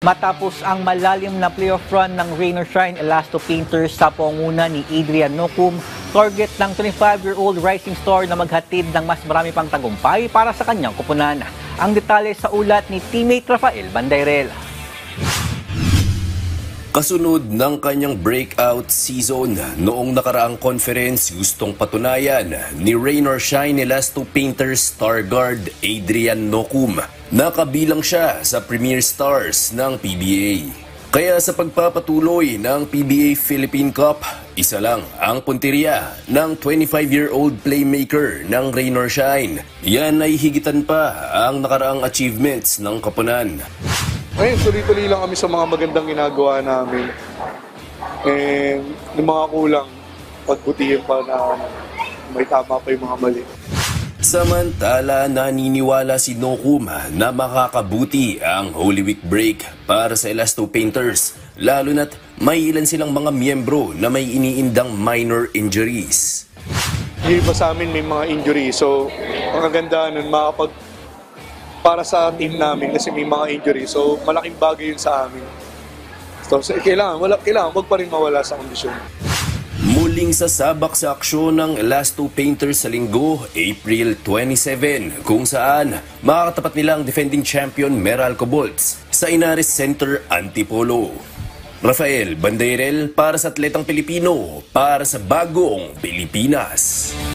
Matapos ang malalim na playoff run ng Rain or Shine Elasto Painters sa pangunguna ni Adrian Nocum, target ng 25-year-old rising star na maghatid ng mas marami pang tagumpay para sa kanyang kupunan. Ang detalye sa ulat ni teammate Rafael Bandayrel. Kasunod ng kanyang breakout season noong nakaraang conference, gustong patunayan ni Rain or Shine Elasto Painters star guard Adrian Nocum na kabilang siya sa Premier Stars ng PBA. Kaya sa pagpapatuloy ng PBA Philippine Cup, isa lang ang punteriya ng 25-year-old playmaker ng Rain or Shine. Yan ay higitan pa ang nakaraang achievements ng kapunan. Ngayon, tuloy-tuloy lang kami sa mga magandang ginagawa namin. And yung mga kulang, pagbutihin pa na may tama pa yung mga mali. Samantala, naniniwala si Nocum na makakabuti ang Holy Week break para sa Elasto Painters, lalo na't may ilan silang mga miyembro na may iniindang minor injuries. Yung iba sa amin may mga injury, so ang kaganda nun, para sa team namin kasi may mga injury, so malaking bagay yun sa amin. So kailangan wag pa rin mawala sa kondisyon. Muling sasabak sa aksyon ng Elasto Painters sa linggo, April 27, kung saan makakatapat nila ang defending champion Meralco Bolts sa Inares Center, Antipolo. Rafael Bandayrel para sa Atletang Pilipino, para sa Bagong Pilipinas.